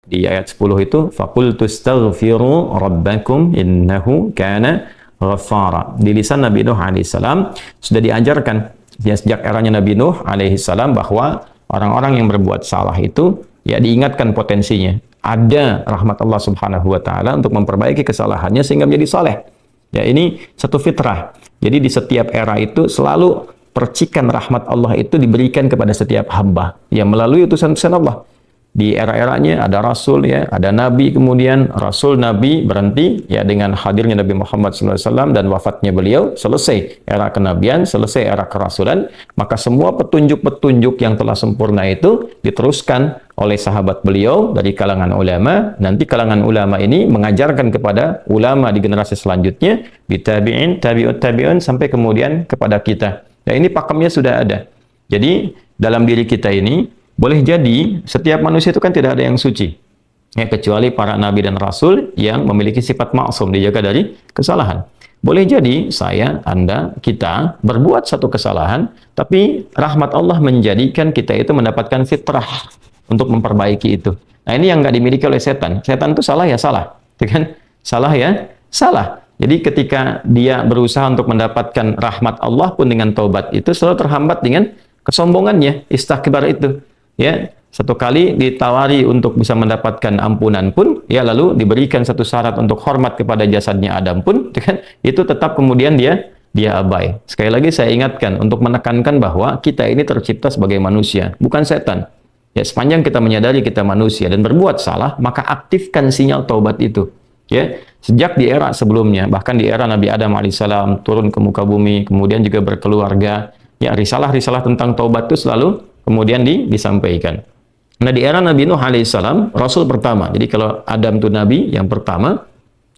Di ayat 10 itu faqultu astaghfiru rabbakum innahu kana ghaffara. Di lisan Nabi Nuh alaihissalam sudah diajarkan ya, sejak eranya Nabi Nuh alaihissalam bahwa orang-orang yang berbuat salah itu ya diingatkan potensinya. Ada rahmat Allah Subhanahu wa taala untuk memperbaiki kesalahannya sehingga menjadi saleh. Ya, ini satu fitrah. Jadi di setiap era itu selalu percikan rahmat Allah itu diberikan kepada setiap hamba yang melalui utusan-utusan Allah. Di era-eranya ada rasul ya, ada nabi, kemudian rasul nabi berhenti ya dengan hadirnya Nabi Muhammad SAW dan wafatnya beliau, selesai era kenabian, selesai era kerasulan, maka semua petunjuk-petunjuk yang telah sempurna itu diteruskan oleh sahabat beliau dari kalangan ulama. Nanti kalangan ulama ini mengajarkan kepada ulama di generasi selanjutnya, tabi'in, tabi'ut tabi'un, sampai kemudian kepada kita. Ya, ini pakemnya sudah ada. Jadi dalam diri kita ini boleh jadi setiap manusia itu kan tidak ada yang suci ya, kecuali para nabi dan rasul yang memiliki sifat maksum, dijaga dari kesalahan. Boleh jadi saya, Anda, kita berbuat satu kesalahan, tapi rahmat Allah menjadikan kita itu mendapatkan fitrah untuk memperbaiki itu. Nah, ini yang nggak dimiliki oleh setan. Setan itu salah ya salah, kan? Salah ya salah. Jadi ketika dia berusaha untuk mendapatkan rahmat Allah pun dengan taubat itu selalu terhambat dengan kesombongannya, istakbar itu. Ya, satu kali ditawari untuk bisa mendapatkan ampunan pun, ya lalu diberikan satu syarat untuk hormat kepada jasadnya Adam pun, kan, itu tetap kemudian dia abai. Sekali lagi saya ingatkan untuk menekankan bahwa kita ini tercipta sebagai manusia, bukan setan. Ya, sepanjang kita menyadari kita manusia dan berbuat salah, maka aktifkan sinyal taubat itu. Ya, sejak di era sebelumnya, bahkan di era Nabi Adam alaihissalam turun ke muka bumi, kemudian juga berkeluarga, ya risalah-risalah tentang taubat itu selalu kemudian disampaikan. Nah, di era Nabi Nuh alaihissalam, Rasul pertama. Jadi kalau Adam itu Nabi yang pertama,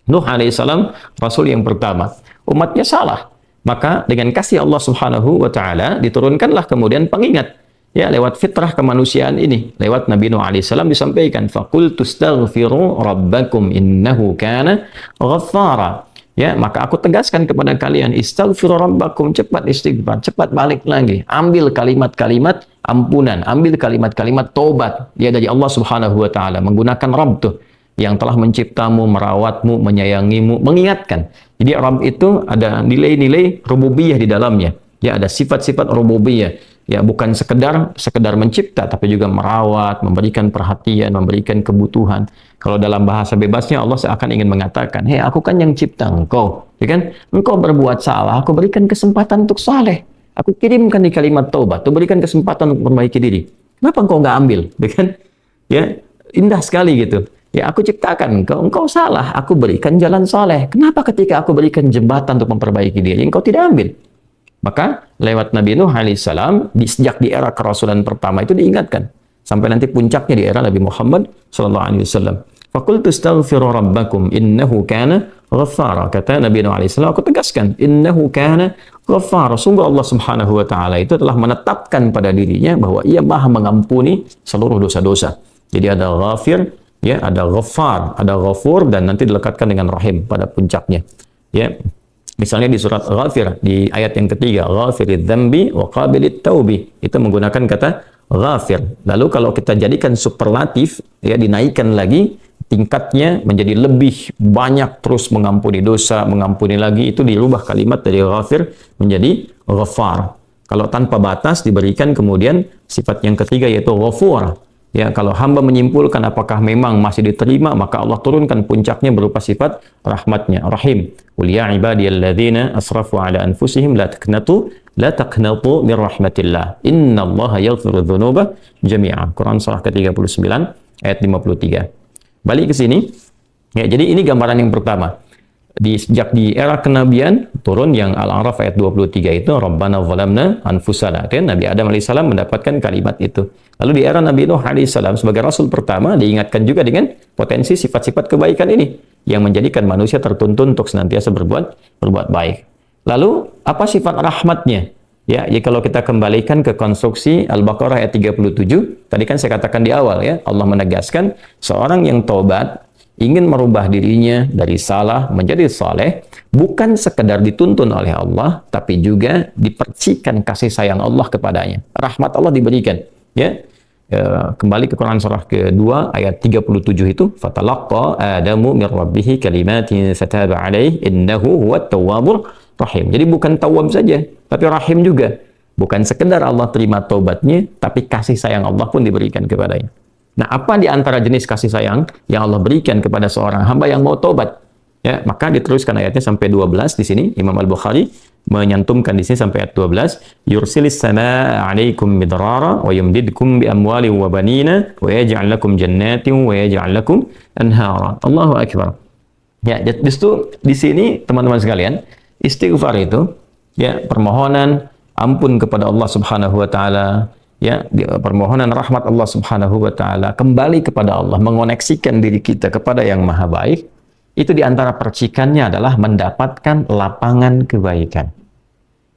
Nuh alaihissalam Rasul yang pertama. Umatnya salah. Maka dengan kasih Allah Subhanahu wa taala diturunkanlah kemudian pengingat. Ya, lewat fitrah kemanusiaan ini. Lewat Nabi Nuh alaihissalam disampaikan, faqultu astaghfiru rabbakum innahu kana ghaffara. Ya, maka aku tegaskan kepada kalian, istaghfiru rabbakum, cepat istighfar, cepat balik lagi. Ambil kalimat-kalimat ampunan, ambil kalimat-kalimat tobat ya dari Allah Subhanahu wa taala, menggunakan Rabb tuh yang telah menciptamu, merawatmu, menyayangimu, mengingatkan. Jadi Rabb itu ada nilai-nilai rububiyah di dalamnya. Ya, ada sifat-sifat rububiyah. Ya, bukan sekedar mencipta, tapi juga merawat, memberikan perhatian, memberikan kebutuhan. Kalau dalam bahasa bebasnya Allah seakan ingin mengatakan, hei, aku kan yang cipta engkau, ya kan? Engkau berbuat salah, aku berikan kesempatan untuk saleh. Aku kirimkan di kalimat taubat, aku berikan kesempatan untuk memperbaiki diri. Kenapa engkau nggak ambil, ya kan? Ya, indah sekali gitu. Ya, aku ciptakan engkau salah, aku berikan jalan saleh. Kenapa ketika aku berikan jembatan untuk memperbaiki diri, engkau tidak ambil? Maka lewat Nabi Nuh alaihissalam, sejak di era kerasulan pertama itu diingatkan. Sampai nanti puncaknya di era Nabi Muhammad sallallahu alaihi wasallam. Faqultu astaghfiru rabbakum innahu kana ghaffara. Kata Nabi Nuh alaihissalam, aku tegaskan, innahu kana ghaffara. Sungguh Allah Subhanahu wa taala itu telah menetapkan pada dirinya bahwa Ia Maha mengampuni seluruh dosa-dosa. Jadi ada ghafir, ya, ada ghaffar, ada ghafur, dan nanti dilekatkan dengan rahim pada puncaknya. Ya. Misalnya di surat Ghafir, di ayat yang ketiga, Ghafirid dzambi wa qabilit taubi, itu menggunakan kata Ghafir. Lalu kalau kita jadikan superlatif, ya, dinaikkan lagi tingkatnya menjadi lebih banyak, terus mengampuni dosa, mengampuni lagi, itu dirubah kalimat dari Ghafir menjadi Ghaffar. Kalau tanpa batas diberikan kemudian sifat yang ketiga yaitu Ghafur. Ya, kalau hamba menyimpulkan apakah memang masih diterima, maka Allah turunkan puncaknya berupa sifat rahmatnya, Rahim. Qul ya ibadiyalladzina asrafu ala anfusihim la taqnatu min rahmatillah. Innallaha yaghfiru dzunuba jami'a. Quran surah ke-39 ayat 53. Balik ke sini. Ya, jadi ini gambaran yang pertama. Sejak di era kenabian turun yang Al-A'raf ayat 23 itu Rabbana zalamna anfusana, kan Nabi Adam alaihissalam mendapatkan kalimat itu. Lalu di era Nabi Nuh alaihissalam sebagai rasul pertama diingatkan juga dengan potensi sifat-sifat kebaikan ini yang menjadikan manusia tertuntun untuk senantiasa berbuat baik. Lalu apa sifat rahmatnya? Ya, kalau kita kembalikan ke konstruksi Al-Baqarah ayat 37, tadi kan saya katakan di awal ya, Allah menegaskan seorang yang taubat ingin merubah dirinya dari salah menjadi saleh, bukan sekedar dituntun oleh Allah, tapi juga dipercikan kasih sayang Allah kepadanya. Rahmat Allah diberikan. Ya, kembali ke Quran surah kedua ayat 37 itu, fatalaqqa Adamu min rabbih kalimatin fataba alaihi innahu huwat tawwabur rahim. Jadi bukan tawwab saja, tapi rahim juga. Bukan sekedar Allah terima taubatnya, tapi kasih sayang Allah pun diberikan kepadanya. Nah, apa di antara jenis kasih sayang yang Allah berikan kepada seorang hamba yang mau taubat? Ya, maka diteruskan ayatnya sampai 12 di sini. Imam Al-Bukhari menyantumkan di sini sampai ayat 12, yursilis samaa 'alaikum midrara wa yumdidkum bi amwali wa banina wa yaj'al lakum jannatin wa yaj'al lakum anhara. Allahu akbar. Ya, justru di sini teman-teman sekalian, istighfar itu ya permohonan ampun kepada Allah Subhanahu wa taala, ya, permohonan rahmat Allah Subhanahu wa taala, kembali kepada Allah, mengoneksikan diri kita kepada yang Maha Baik. Itu di antara percikannya adalah mendapatkan lapangan kebaikan.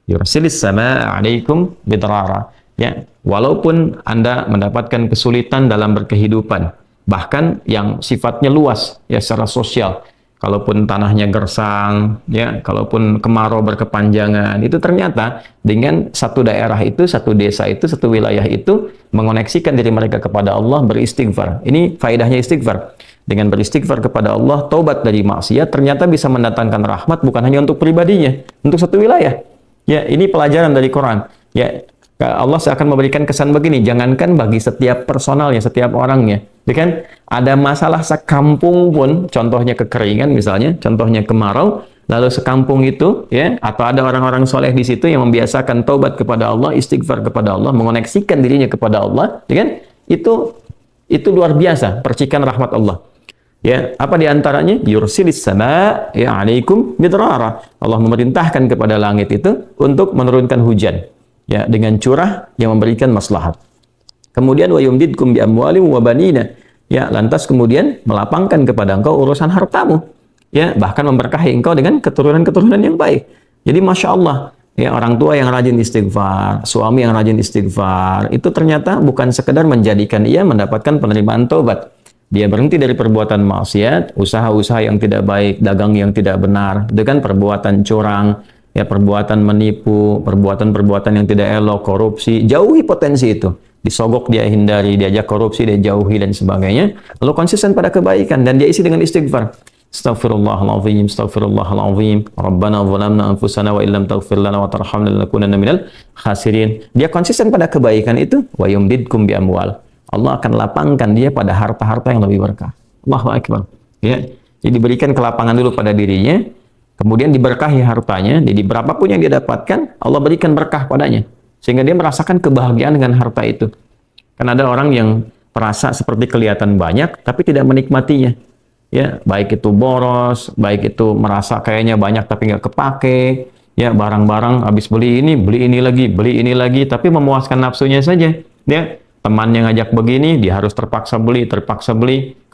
Yursilis samaa 'alaikum bidrara. Ya, walaupun Anda mendapatkan kesulitan dalam berkehidupan, bahkan yang sifatnya luas ya secara sosial. Kalaupun tanahnya gersang, ya, kalaupun kemarau berkepanjangan, itu ternyata dengan satu daerah itu, satu desa itu, satu wilayah itu mengoneksikan diri mereka kepada Allah, beristighfar. Ini faedahnya istighfar. Dengan beristighfar kepada Allah, taubat dari maksiat, ternyata bisa mendatangkan rahmat bukan hanya untuk pribadinya, untuk satu wilayah. Ya, ini pelajaran dari Quran. Ya, Allah akan memberikan kesan begini, jangankan bagi setiap personalnya, setiap orangnya. Ya kan? Ada masalah sekampung pun, contohnya kekeringan misalnya, contohnya kemarau, lalu sekampung itu, ya, atau ada orang-orang soleh di situ yang membiasakan taubat kepada Allah, istighfar kepada Allah, mengoneksikan dirinya kepada Allah, ya kan? Itu luar biasa, percikan rahmat Allah. Ya, apa di antaranya? Yursilis sama ya 'alaikum midrara. Allah memerintahkan kepada langit itu untuk menurunkan hujan. Ya, dengan curah yang memberikan maslahat. Kemudian wa yumdidkum bi amwalin wa banina. Ya, lantas kemudian melapangkan kepada engkau urusan hartamu. Ya, bahkan memberkahi engkau dengan keturunan-keturunan yang baik. Jadi Masya Allah, ya, orang tua yang rajin istighfar, suami yang rajin istighfar, itu ternyata bukan sekedar menjadikan ia mendapatkan penerimaan taubat. Dia berhenti dari perbuatan maksiat, usaha-usaha yang tidak baik, dagang yang tidak benar, dengan perbuatan curang, ya, perbuatan menipu, perbuatan-perbuatan yang tidak elok, korupsi, jauhi potensi itu. Disogok dia hindari, diajak korupsi dia jauhi dan sebagainya. Lalu konsisten pada kebaikan dan dia isi dengan istighfar. Astaghfirullahaladzim, astaghfirullahaladzim, Rabbana zalamna anfusana wa illam taghfir lana wa tarhamna lanakunanna minal khasirin. Dia konsisten pada kebaikan itu, wa yumdidkum bi amwal. Allah akan lapangkan dia pada harta-harta yang lebih berkah. Allahu akbar. Ya, jadi diberikan kelapangan dulu pada dirinya, kemudian diberkahi hartanya. Jadi berapapun yang dia dapatkan, Allah berikan berkah padanya, sehingga dia merasakan kebahagiaan dengan harta itu. Karena ada orang yang merasa seperti kelihatan banyak, tapi tidak menikmatinya. Ya, baik itu boros, baik itu merasa kayaknya banyak tapi nggak kepake. Ya, barang-barang habis beli ini lagi, tapi memuaskan nafsunya saja. Ya, temannya ngajak begini, dia harus terpaksa beli,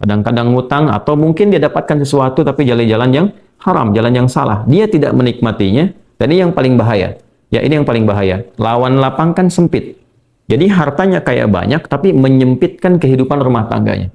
kadang-kadang ngutang, atau mungkin dia dapatkan sesuatu tapi jalan-jalan yang haram, jalan yang salah. Dia tidak menikmatinya, dan ini yang paling bahaya. Ya, ini yang paling bahaya. Lawan lapang kan sempit. Jadi hartanya kayak banyak, tapi menyempitkan kehidupan rumah tangganya.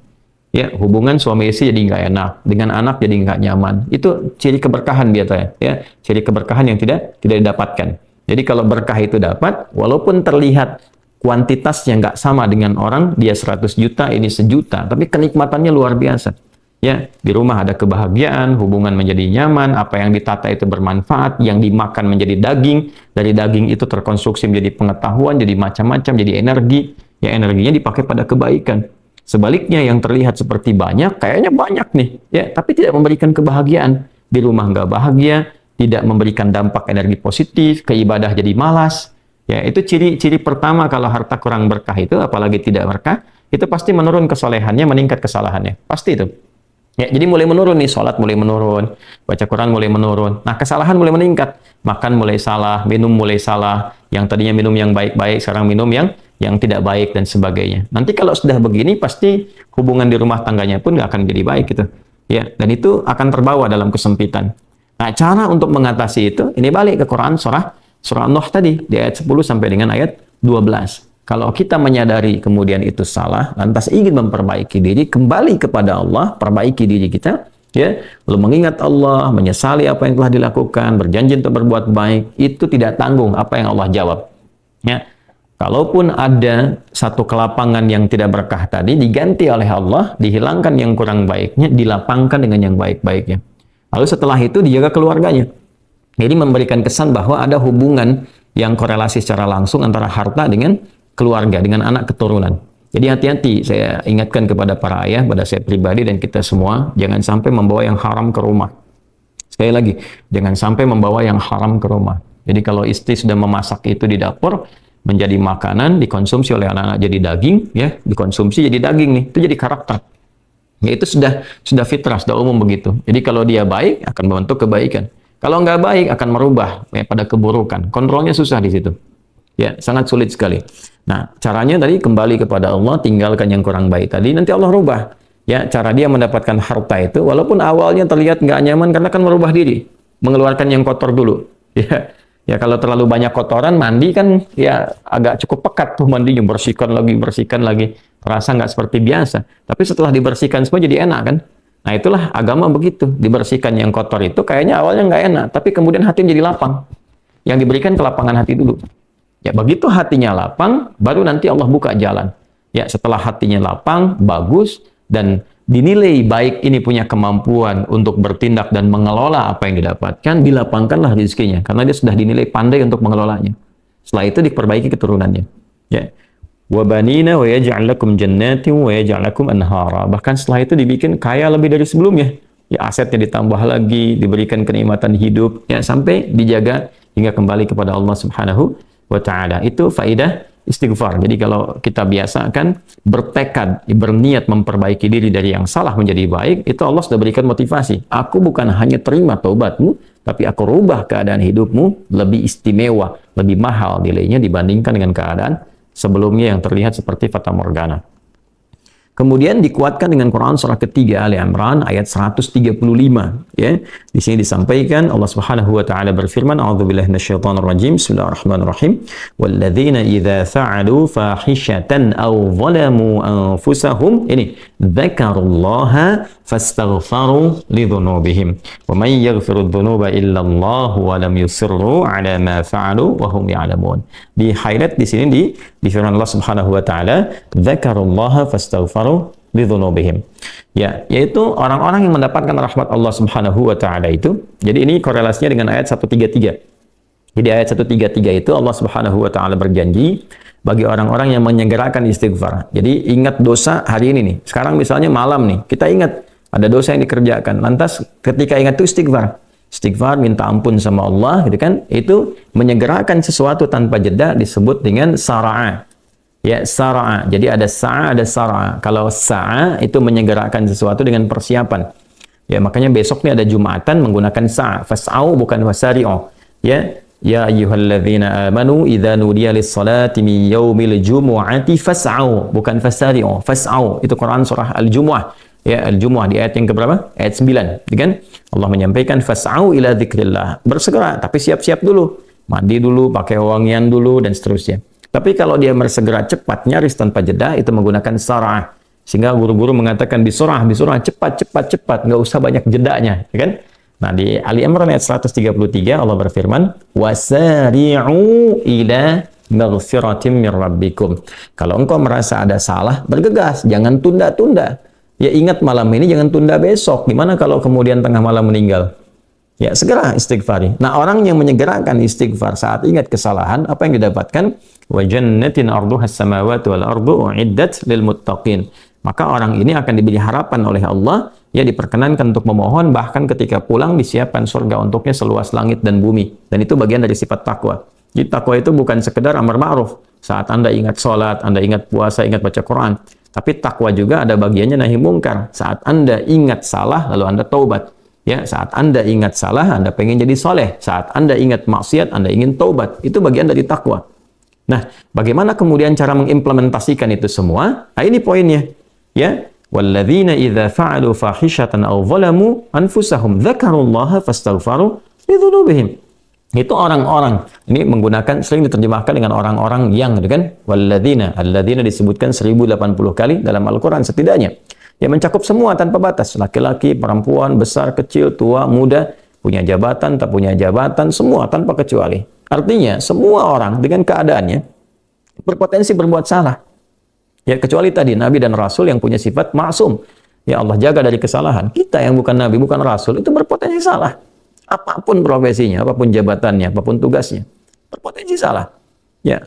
Ya, hubungan suami istri jadi nggak enak, dengan anak jadi nggak nyaman. Itu ciri keberkahan biasanya. Ya, ciri keberkahan yang tidak didapatkan. Jadi kalau berkah itu dapat, walaupun terlihat kuantitasnya nggak sama dengan orang, dia 100 juta, ini 1 juta, tapi kenikmatannya luar biasa. Ya, di rumah ada kebahagiaan, hubungan menjadi nyaman, apa yang ditata itu bermanfaat, yang dimakan menjadi daging, dari daging itu terkonstruksi menjadi pengetahuan, jadi macam-macam, jadi energi, ya energinya dipakai pada kebaikan. Sebaliknya yang terlihat seperti banyak, kayaknya banyak nih, ya, tapi tidak memberikan kebahagiaan. Di rumah nggak bahagia, tidak memberikan dampak energi positif, ke ibadah jadi malas. Ya, itu ciri pertama kalau harta kurang berkah itu, apalagi tidak berkah, itu pasti menurun kesolehannya, meningkat kesalahannya. Pasti itu. Ya, jadi mulai menurun nih, sholat mulai menurun, baca Quran mulai menurun. Nah, kesalahan mulai meningkat. Makan mulai salah, minum mulai salah. Yang tadinya minum yang baik-baik, sekarang minum yang tidak baik dan sebagainya. Nanti kalau sudah begini, pasti hubungan di rumah tangganya pun nggak akan jadi baik gitu. Ya, dan itu akan terbawa dalam kesempitan. Nah, cara untuk mengatasi itu, ini balik ke Quran Surah Nuh tadi, di ayat 10 sampai dengan ayat 12. Kalau kita menyadari kemudian itu salah, lantas ingin memperbaiki diri, kembali kepada Allah, perbaiki diri kita, ya, lalu mengingat Allah, menyesali apa yang telah dilakukan, berjanji untuk berbuat baik, itu tidak tanggung apa yang Allah jawab. Ya, Kalaupun ada satu kelapangan yang tidak berkah tadi, diganti oleh Allah, dihilangkan yang kurang baiknya, dilapangkan dengan yang baik-baiknya. Lalu setelah itu dijaga keluarganya. Jadi memberikan kesan bahwa ada hubungan yang korelasi secara langsung antara harta dengan keluarga, dengan anak keturunan. Jadi hati-hati, saya ingatkan kepada para ayah, pada saya pribadi dan kita semua, jangan sampai membawa yang haram ke rumah. Sekali lagi, jangan sampai membawa yang haram ke rumah. Jadi kalau istri sudah memasak itu di dapur, menjadi makanan, dikonsumsi oleh anak-anak jadi daging, ya, dikonsumsi jadi daging nih, itu jadi karakter. Ya, itu sudah fitrah, sudah umum begitu. Jadi kalau dia baik, akan membentuk kebaikan. Kalau nggak baik, akan merubah ya, pada keburukan. Kontrolnya susah di situ. Ya, sangat sulit sekali. Nah, caranya tadi kembali kepada Allah, tinggalkan yang kurang baik tadi, nanti Allah rubah. Ya, cara dia mendapatkan harta itu, walaupun awalnya terlihat nggak nyaman, karena kan merubah diri, mengeluarkan yang kotor dulu. Ya, ya kalau terlalu banyak kotoran, mandi kan ya agak cukup pekat tuh mandinya, bersihkan lagi. Rasa nggak seperti biasa. Tapi setelah dibersihkan semua jadi enak kan? Nah itulah agama begitu. Dibersihkan yang kotor itu kayaknya awalnya nggak enak, tapi kemudian hati jadi lapang. Yang diberikan kelapangan hati dulu. Ya begitu hatinya lapang, baru nanti Allah buka jalan. Ya setelah hatinya lapang, bagus, dan dinilai baik ini punya kemampuan untuk bertindak dan mengelola apa yang didapatkan, dilapangkanlah rezekinya. Karena dia sudah dinilai pandai untuk mengelolanya. Setelah itu diperbaiki keturunannya. Ya. Wabanina wa yaj'al lakum jannatin wa yaj'al lakum anhara. Bahkan setelah itu dibikin kaya lebih dari sebelumnya. Ya asetnya ditambah lagi, diberikan kenikmatan hidup, ya sampai dijaga hingga kembali kepada Allah Subhanahu wa taala. Itu faidah istighfar. Jadi kalau kita biasakan bertekad, berniat memperbaiki diri dari yang salah menjadi baik, itu Allah sudah berikan motivasi. Aku bukan hanya terima taubatmu, tapi aku rubah keadaan hidupmu lebih istimewa, lebih mahal nilainya dibandingkan dengan keadaan sebelumnya yang terlihat seperti fata morgana. Kemudian dikuatkan dengan Quran surah ketiga Ali Imran ayat 135, ya. Di sini disampaikan Allah Subhanahu wa taala berfirman, a'udzubillahi minasyaitonir rajim. Bismillahirrahmanirrahim. Walladzina idza fa'alu fahishatan aw zalamu anfusahum ini dzakarullaha fastaghfaru lidzunubihim wa may yaghfiru dzunuba illa Allah wa lam yusirru ala ma fa'alu wa hum ya'lamun. Di highlight di sini di firman Allah Subhanahu wa taala, dzakarullaha fastaghfaru lidzunubihim. Ya, yaitu orang-orang yang mendapatkan rahmat Allah Subhanahu wa taala itu. Jadi ini korelasinya dengan ayat 133. Jadi ayat 133 itu Allah Subhanahu wa taala berjanji bagi orang-orang yang menyegerakan istighfar. Jadi ingat dosa hari ini nih. Sekarang misalnya malam nih, kita ingat ada dosa yang dikerjakan. Lantas ketika ingat itu istighfar. Istighfar, minta ampun sama Allah, gitu kan? Itu menyegerakan sesuatu tanpa jeda disebut dengan sara'a. Ya, sara'a. Jadi ada sa'a, ada sara'a. Kalau sa'a itu menyegerakan sesuatu dengan persiapan. Ya, makanya besok nih ada Jumatan menggunakan sa'a. Fas'au bukan fasari'u. Ya, ya ayyuhalladzina amanu idza nudiya lis-salati min yaumil jumu'ati fas'au bukan fasari'u. Fas'au itu Quran surah Al-Jumu'ah. Ya, Al-Jumu'ah di ayat yang keberapa? Ayat 9, kan? Allah menyampaikan fas'au ila dzikrillah. Bersegera, tapi siap-siap dulu. Mandi dulu, pakai wangian dulu dan seterusnya. Tapi kalau dia bersegera cepat, nyaris tanpa jeda, itu menggunakan sarah. Sehingga guru-guru mengatakan bisurah, cepat, nggak usah banyak jedanya, ya kan? Nah, di Ali Imran ayat 133 Allah berfirman, wasari'u ila maghfiratin mir rabbikum. Kalau engkau merasa ada salah, bergegas, jangan tunda-tunda. Ya ingat malam ini, jangan tunda besok. Gimana kalau kemudian tengah malam meninggal? Ya segera istighfari. Nah orang yang menyegerakan istighfar saat ingat kesalahan, apa yang didapatkan? Wa jannatin arduha as-samawati wal ardu uiddat lil muttaqin. Maka orang ini akan diberi harapan oleh Allah, ya diperkenankan untuk memohon, bahkan ketika pulang disiapkan surga untuknya seluas langit dan bumi. Dan itu bagian dari sifat takwa. Jadi takwa itu bukan sekedar amar ma'ruf. Saat Anda ingat sholat, Anda ingat puasa, ingat baca Quran. Tapi takwa juga ada bagiannya nahi mungkar. Saat Anda ingat salah, lalu Anda taubat. Ya, saat Anda ingat salah, Anda pengen jadi soleh. Saat Anda ingat maksiat, Anda ingin taubat. Itu bagian dari takwa. Nah, bagaimana kemudian cara mengimplementasikan itu semua? Nah, ini poinnya. Ya, walladzina idza fa'alu fahishatan aw zalamu anfusahum dzakarullaha fastaghfaru lidzunubihim. Itu orang-orang. Ini menggunakan, sering diterjemahkan dengan orang-orang yang, gitu kan? Walladzina, alladzina disebutkan 1080 kali dalam Al-Quran setidaknya. Ya mencakup semua tanpa batas. Laki-laki, perempuan, besar, kecil, tua, muda, punya jabatan, tak punya jabatan, semua tanpa kecuali. Artinya, semua orang dengan keadaannya, berpotensi berbuat salah. Ya, kecuali tadi Nabi dan Rasul yang punya sifat maksum. Ya, Allah jaga dari kesalahan. Kita yang bukan Nabi, bukan Rasul, itu berpotensi salah. Apapun profesinya, apapun jabatannya, apapun tugasnya, berpotensi salah. Ya,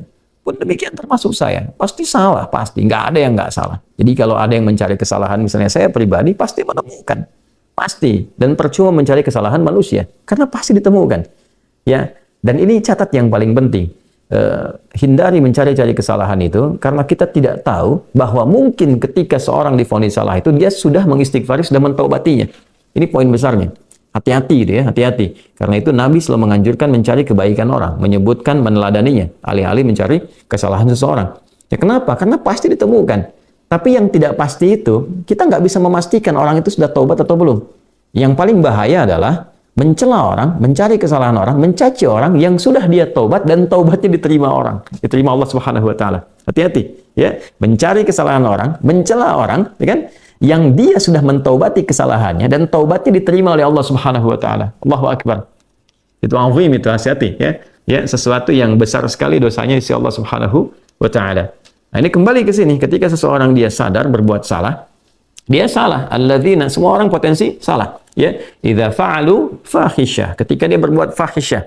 pun demikian termasuk saya. Pasti salah, pasti. Nggak ada yang nggak salah. Jadi kalau ada yang mencari kesalahan, misalnya saya pribadi, pasti menemukan. Pasti. Dan percuma mencari kesalahan manusia. Karena pasti ditemukan. Ya, dan ini catat yang paling penting. Hindari mencari-cari kesalahan itu, karena kita tidak tahu bahwa mungkin ketika seorang divonis salah itu, dia sudah mengistighfari, sudah mentaubatinya. Ini poin besarnya. Hati-hati gitu ya, hati-hati. Karena itu Nabi selalu menganjurkan mencari kebaikan orang, menyebutkan, meneladaninya, alih-alih mencari kesalahan seseorang. Ya kenapa? Karena pasti ditemukan. Tapi yang tidak pasti itu, kita nggak bisa memastikan orang itu sudah taubat atau belum. Yang paling bahaya adalah mencela orang, mencari kesalahan orang, mencaci orang yang sudah dia taubat dan taubatnya diterima orang, diterima Allah Subhanahu wa taala. Hati-hati ya, mencari kesalahan orang, mencela orang, ya kan? Yang dia sudah mentaubati kesalahannya dan taubatnya diterima oleh Allah Subhanahu wa taala. Allahu akbar. Itu azim, itu hati-hati ya. Ya, sesuatu yang besar sekali dosanya di sisi Allah Subhanahu wa taala. Nah, ini kembali ke sini, ketika seseorang dia sadar berbuat salah, dia salah. Alladzina, semua orang potensi salah. Ya, idza fa'alu fahisyah, ketika dia berbuat fahisyah.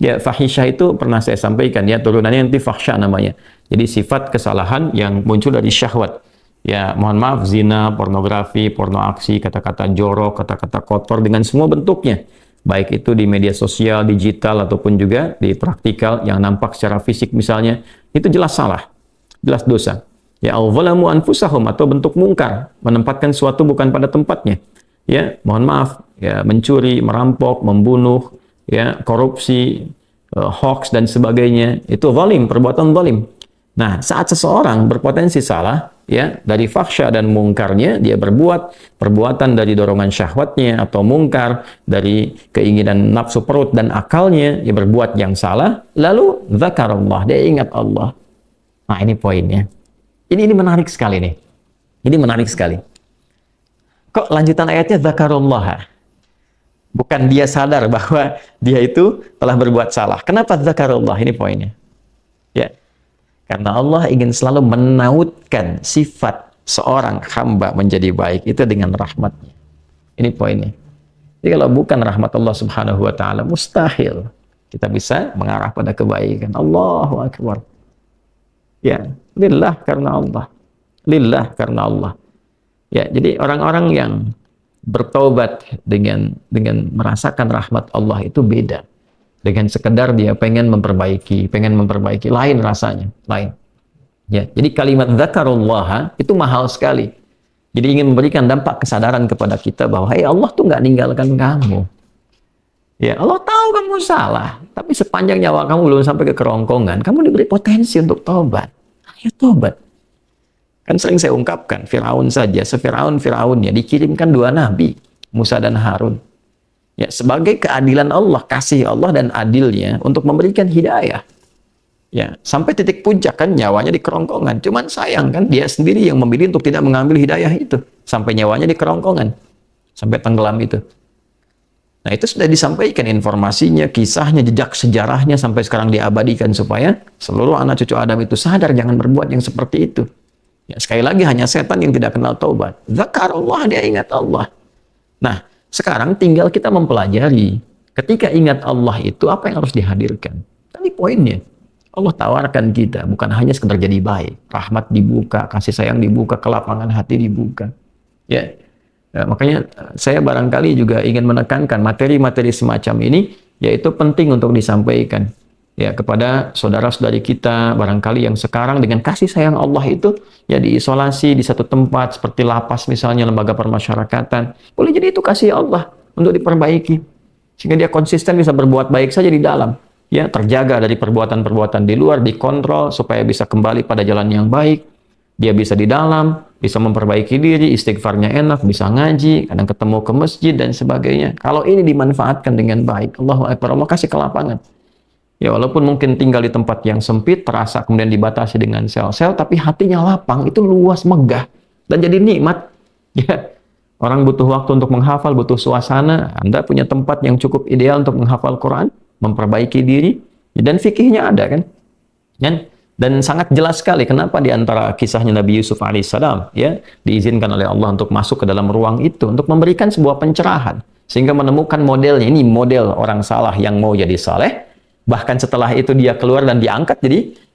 Ya, fahisyah itu pernah saya sampaikan ya, turunannya nanti fahsya namanya. Jadi sifat kesalahan yang muncul dari syahwat. Ya, mohon maaf, zina, pornografi, porno aksi, kata-kata jorok, kata-kata kotor dengan semua bentuknya. Baik itu di media sosial, digital ataupun juga di praktikal yang nampak secara fisik misalnya, itu jelas salah. Jelas dosa. Ya, al-zalamu anfusahum, atau bentuk mungkar, menempatkan suatu bukan pada tempatnya. Ya, mohon maaf, ya, mencuri, merampok, membunuh, ya, korupsi, hoax dan sebagainya, itu zalim, perbuatan zalim. Nah, saat seseorang berpotensi salah, ya, dari fahsya dan mungkarnya, dia berbuat perbuatan dari dorongan syahwatnya atau mungkar, dari keinginan nafsu perut dan akalnya, dia berbuat yang salah, lalu zakarullah, dia ingat Allah. Nah, ini poinnya. Ini menarik sekali nih. Ini menarik sekali. Kok lanjutan ayatnya zakarullah? Bukan dia sadar bahwa dia itu telah berbuat salah. Kenapa zakarullah? Ini poinnya. Ya. Karena Allah ingin selalu menautkan sifat seorang hamba menjadi baik itu dengan rahmatnya. Ini poinnya. Jadi kalau bukan rahmat Allah Subhanahu wa taala, mustahil kita bisa mengarah pada kebaikan. Allahu akbar. Ya, lillah karena Allah. Lillah karena Allah. Ya, jadi orang-orang yang bertaubat dengan merasakan rahmat Allah itu beda. Dengan sekedar dia pengen memperbaiki, lain rasanya, lain. Ya, jadi kalimat zakarullah itu mahal sekali. Jadi ingin memberikan dampak kesadaran kepada kita bahwa hey, Allah tuh nggak ninggalkan kamu. Ya, Allah tahu kamu salah, tapi sepanjang nyawa kamu belum sampai ke kerongkongan, kamu diberi potensi untuk taubat. Ayo taubat. Kan sering saya ungkapkan, Firaun saja, Firaunnya dikirimkan 2 nabi, Musa dan Harun. Ya, sebagai keadilan Allah, kasih Allah dan adilnya untuk memberikan hidayah. Ya, sampai titik puncak kan nyawanya di kerongkongan. Cuman sayang kan dia sendiri yang memilih untuk tidak mengambil hidayah itu. Sampai nyawanya di kerongkongan. Sampai tenggelam itu. Nah, itu sudah disampaikan informasinya, kisahnya, jejak sejarahnya sampai sekarang diabadikan supaya seluruh anak cucu Adam itu sadar jangan berbuat yang seperti itu. Ya, sekali lagi hanya setan yang tidak kenal taubat. Zakarullah, dia ingat Allah. Nah, sekarang tinggal kita mempelajari ketika ingat Allah itu apa yang harus dihadirkan. Tadi poinnya. Allah tawarkan kita bukan hanya sekedar jadi baik, rahmat dibuka, kasih sayang dibuka, kelapangan hati dibuka. Ya. Ya, makanya saya barangkali juga ingin menekankan materi-materi semacam ini yaitu penting untuk disampaikan. Ya, kepada saudara-saudari kita barangkali yang sekarang dengan kasih sayang Allah itu ya diisolasi di satu tempat seperti lapas misalnya, lembaga permasyarakatan. Boleh jadi itu kasih Allah untuk diperbaiki sehingga dia konsisten bisa berbuat baik saja di dalam. Ya, terjaga dari perbuatan-perbuatan di luar, dikontrol supaya bisa kembali pada jalan yang baik. Dia bisa di dalam, bisa memperbaiki diri, istighfarnya enak, bisa ngaji, kadang ketemu ke masjid dan sebagainya. Kalau ini dimanfaatkan dengan baik, Allahu Akbar, Allah kasih kelapangan. Ya, walaupun mungkin tinggal di tempat yang sempit, terasa kemudian dibatasi dengan sel-sel, tapi hatinya lapang, itu luas, megah, dan jadi nikmat. Ya, orang butuh waktu untuk menghafal, butuh suasana. Anda punya tempat yang cukup ideal untuk menghafal Quran, memperbaiki diri, dan fikihnya ada kan? Dan Dan sangat jelas sekali kenapa di antara kisahnya Nabi Yusuf alaihissalam ya diizinkan oleh Allah untuk masuk ke dalam ruang itu untuk memberikan sebuah pencerahan sehingga menemukan modelnya. Ini model orang saleh yang mau jadi saleh. Bahkan setelah itu dia keluar dan diangkat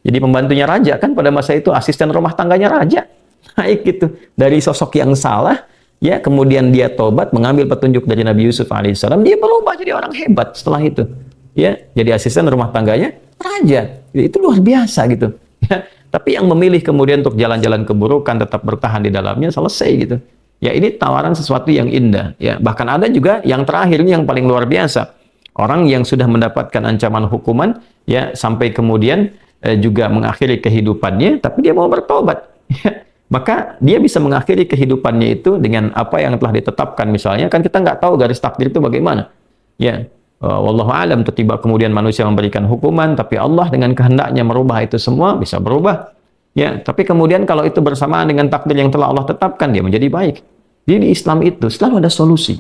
jadi pembantunya raja, kan pada masa itu asisten rumah tangganya raja. Naik gitu dari sosok yang salah ya, kemudian dia tobat mengambil petunjuk dari Nabi Yusuf alaihissalam, dia berubah jadi orang hebat setelah itu. Ya, jadi asisten rumah tangganya raja. Itu luar biasa gitu. Ya, tapi yang memilih kemudian untuk jalan-jalan keburukan, tetap bertahan di dalamnya, selesai gitu. Ya, ini tawaran sesuatu yang indah. Ya, bahkan ada juga yang terakhir ini yang paling luar biasa. Orang yang sudah mendapatkan ancaman hukuman, ya sampai kemudian juga mengakhiri kehidupannya, tapi dia mau bertobat. Ya, maka dia bisa mengakhiri kehidupannya itu dengan apa yang telah ditetapkan. Misalnya, kan kita nggak tahu garis takdir itu bagaimana. Ya. Wallahu alam, tiba kemudian manusia memberikan hukuman, tapi Allah dengan kehendaknya merubah itu semua, bisa berubah. Ya, tapi kemudian kalau itu bersamaan dengan takdir yang telah Allah tetapkan, dia menjadi baik. Jadi di Islam itu selalu ada solusi.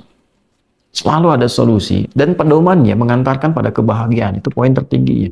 Selalu ada solusi dan pedomannya mengantarkan pada kebahagiaan. Itu poin tertingginya.